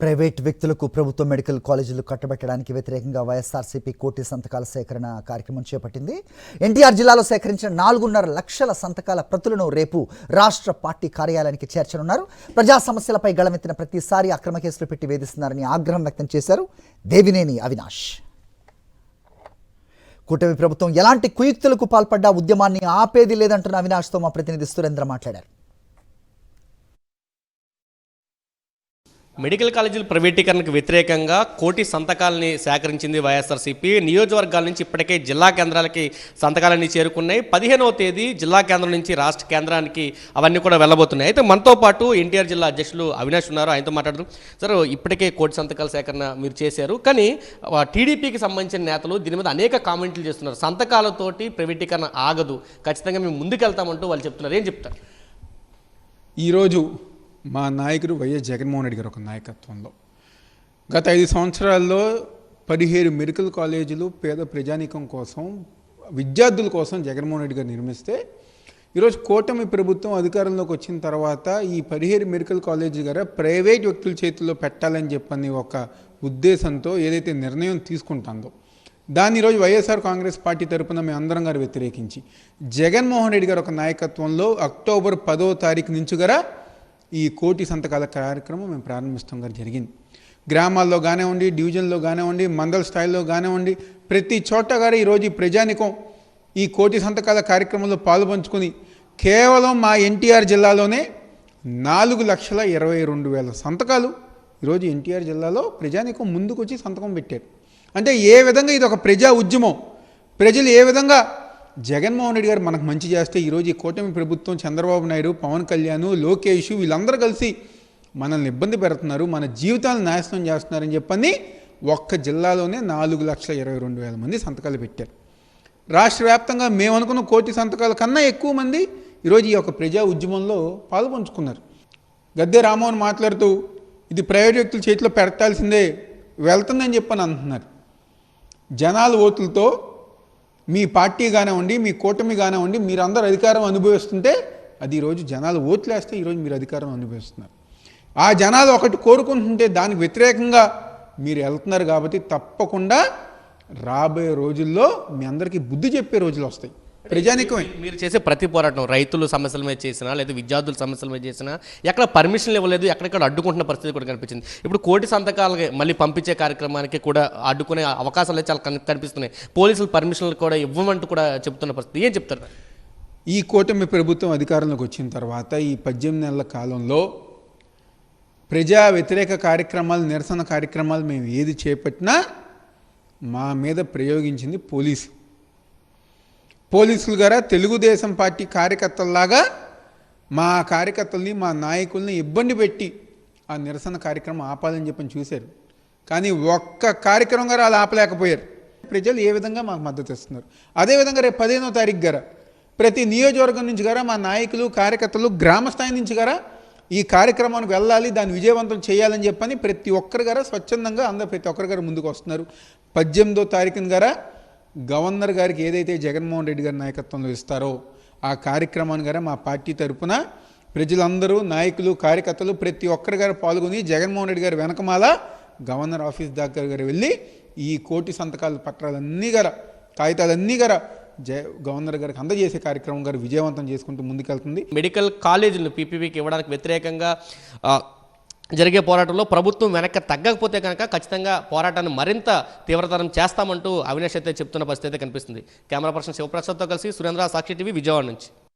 Private వ్యక్తులకు ప్రభుత్వ medical కాలేజీలు కట్టబెట్టడానికి వ్యతిరేకంగా వైఎస్ఆర్సీపీ కోటి సంతకాల సేకరణ కార్యక్రమం చేపట్టింది. ఎన్టీఆర్ జిల్లాలో సేకరించిన 4.5 లక్షల సంతకాల ప్రతులను రేపు రాష్ట్ర పార్టీ కార్యాలయానికి చేర్చనున్నారు. ప్రజా సమస్యలపై గళమెత్తిన ప్రతిసారి అక్రమ కేసులు పెట్టి వేధిస్తున్నారని ఆగ్రహం వ్యక్తం చేశారు దేవినేని అవినాష్. కూటమి ప్రభుత్వం ఎలాంటి కుయుక్తులకు పాల్పడ్డా ఉద్యమాన్ని ఆపేది లేదంటున్న అవినాష్తో మా ప్రతినిధి సురేంద్ర మాట్లాడారు. మెడికల్ కాలేజీల ప్రైవేటీకరణకు వ్యతిరేకంగా కోటి సంతకాలని సేకరించింది వైఎస్ఆర్సీపీ. నియోజకవర్గాల నుంచి ఇప్పటికే జిల్లా కేంద్రాలకి సంతకాలన్నీ చేరుకున్నాయి. 15వ తేదీ జిల్లా కేంద్రం నుంచి రాష్ట్ర కేంద్రానికి అవన్నీ కూడా వెళ్ళబోతున్నాయి. అయితే మనతో పాటు ఎన్టీఆర్ జిల్లా అధ్యక్షులు అవినాష్ ఉన్నారు. ఆయనతో మాట్లాడుతూ సార్, ఇప్పటికే కోటి సంతకాల సేకరణ మీరు చేశారు, కానీ టీడీపీకి సంబంధించిన నేతలు దీని మీద అనేక కామెంట్లు చేస్తున్నారు. సంతకాలతోటి ప్రైవేటీకరణ ఆగదు, ఖచ్చితంగా మేము ముందుకెళ్తామంటూ వాళ్ళు చెప్తున్నారు. ఏం చెప్తారు? ఈరోజు మా నాయకుడు వైఎస్ జగన్మోహన్ రెడ్డి గారు ఒక నాయకత్వంలో గత 5 సంవత్సరాల్లో 17 మెడికల్ కాలేజీలు పేద ప్రజానీకం కోసం, విద్యార్థుల కోసం జగన్మోహన్ రెడ్డి గారు నిర్మిస్తే, ఈరోజు కూటమి ప్రభుత్వం అధికారంలోకి వచ్చిన తర్వాత ఈ 17 మెడికల్ కాలేజీ గారు ప్రైవేట్ వ్యక్తుల చేతుల్లో పెట్టాలని చెప్పని ఒక ఉద్దేశంతో ఏదైతే నిర్ణయం తీసుకుంటుందో దాన్ని ఈరోజు వైఎస్ఆర్ కాంగ్రెస్ పార్టీ తరఫున మేము అందరం గారు వ్యతిరేకించి జగన్మోహన్ రెడ్డి గారు ఒక నాయకత్వంలో అక్టోబర్ 10వ తారీఖు నుంచి గారా ఈ కోటి సంతకాల కార్యక్రమం మేము ప్రారంభిస్తాం గారు జరిగింది. గ్రామాల్లో కానివ్వండి, డివిజన్లో కానివ్వండి, మండల స్థాయిలో కానివ్వండి, ప్రతి చోట గారు ఈరోజు ఈ ప్రజానికం ఈ కోటి సంతకాల కార్యక్రమంలో పాలుపంచుకొని కేవలం మా ఎన్టీఆర్ జిల్లాలోనే 4,22,000 సంతకాలు ఈరోజు ఎన్టీఆర్ జిల్లాలో ప్రజానికం ముందుకు వచ్చి సంతకం పెట్టారు. అంటే ఏ విధంగా ఇది ఒక ప్రజా ఉద్యమం, ప్రజలు ఏ విధంగా జగన్మోహన్ రెడ్డి గారు మనకు మంచి చేస్తే ఈరోజు ఈ కూటమి ప్రభుత్వం చంద్రబాబు నాయుడు, పవన్ కళ్యాణ్, లోకేష్ వీళ్ళందరూ కలిసి మనల్ని ఇబ్బంది పెడుతున్నారు, మన జీవితాలను నాశనం చేస్తున్నారని చెప్పని ఒక్క జిల్లాలోనే 4,22,000 మంది సంతకాలు పెట్టారు. రాష్ట్ర వ్యాప్తంగా మేము అనుకున్న కోటి సంతకాల కన్నా ఎక్కువ మంది ఈరోజు ఈ యొక్క ప్రజా ఉద్యమంలో పాల్పంచుకున్నారు. గద్దె రామ్మోహన్ మాట్లాడుతూ ఇది ప్రైవేట్ వ్యక్తుల చేతిలో పెట్టాల్సిందే వెళ్తుందని చెప్పని అంటున్నారు. జనాల ఓట్లతో మీ పార్టీ కానివ్వండి, మీ కూటమి కానివ్వండి, మీరందరూ అధికారం అనుభవిస్తుంటే అది ఈరోజు జనాలు ఓట్లేస్తే ఈరోజు మీరు అధికారం అనుభవిస్తున్నారు. ఆ జనాలు ఒకటి కోరుకుంటుంటే దానికి వ్యతిరేకంగా మీరు వెళ్తున్నారు. కాబట్టి తప్పకుండా రాబోయే రోజుల్లో మీ అందరికీ బుద్ధి చెప్పే రోజులు వస్తాయి. ప్రజానికమే మీరు చేసే ప్రతి పోరాటం రైతుల సమస్యల మీద చేసినా లేదా విద్యార్థుల సమస్యల మీద చేసినా ఎక్కడ పర్మిషన్లు ఇవ్వలేదు, ఎక్కడెక్కడ అడ్డుకుంటున్న పరిస్థితి కూడా కనిపించింది. ఇప్పుడు కోటి సంతకాలకి మళ్ళీ పంపించే కార్యక్రమానికి కూడా అడ్డుకునే అవకాశాలు చాలా కనిపిస్తున్నాయి. పోలీసులు పర్మిషన్లు కూడా ఇవ్వమంటూ కూడా చెప్తున్న పరిస్థితి. ఏం చెప్తారు? ఈ కూటమి ప్రభుత్వం అధికారంలోకి వచ్చిన తర్వాత ఈ 18 నెలల కాలంలో ప్రజా వ్యతిరేక కార్యక్రమాలు, నిరసన కార్యక్రమాలు మేము ఏది చేపట్టినా మా మీద ప్రయోగించింది పోలీసులు గారా తెలుగుదేశం పార్టీ కార్యకర్తల్లాగా మా కార్యకర్తల్ని, మా నాయకుల్ని ఇబ్బంది పెట్టి ఆ నిరసన కార్యక్రమం ఆపాలని చెప్పని చూశారు. కానీ ఒక్క కార్యక్రమం గారు అలా ఆపలేకపోయారు. ప్రజలు ఏ విధంగా మాకు మద్దతు ఇస్తున్నారు. అదేవిధంగా రేపు 15వ తారీఖు గారా ప్రతి నియోజకవర్గం నుంచి గారా మా నాయకులు, కార్యకర్తలు గ్రామ స్థాయి నుంచి గారా ఈ కార్యక్రమానికి వెళ్ళాలి, దాన్ని విజయవంతం చేయాలని చెప్పని ప్రతి ఒక్కరు గారా స్వచ్ఛందంగా అందరూ ప్రతి ఒక్కరు గారు ముందుకు వస్తున్నారు. 18వ తారీఖున గారా గవర్నర్ గారికి ఏదైతే జగన్మోహన్ రెడ్డి గారి నాయకత్వంలో ఇస్తారో ఆ కార్యక్రమాన్ని గారా మా పార్టీ తరఫున ప్రజలందరూ, నాయకులు, కార్యకర్తలు ప్రతి ఒక్కరి గారు పాల్గొని జగన్మోహన్ రెడ్డి గారి వెనకమాల గవర్నర్ ఆఫీస్ దగ్గర గారు వెళ్ళి ఈ కోటి సంతకాల పత్రాలన్నీ గారా, కాగితాలన్నీ గారా గవర్నర్ గారికి అందజేసే కార్యక్రమం గారు విజయవంతం చేసుకుంటూ ముందుకెళ్తుంది. మెడికల్ కాలేజీలను పీపీపీకి ఇవ్వడానికి వ్యతిరేకంగా జరిగే పోరాటంలో ప్రభుత్వం వెనక్కి తగ్గకపోతే కనుక ఖచ్చితంగా పోరాటాన్ని మరింత తీవ్రతరం చేస్తామంటూ అవినాష్ అయితే చెప్తున్న పరిస్థితి అయితే కనిపిస్తుంది. కెమెరా పర్సన్ శివప్రసాద్తో కలిసి సురేంద్ర, సాక్షి టీవీ, విజయవాడ నుంచి.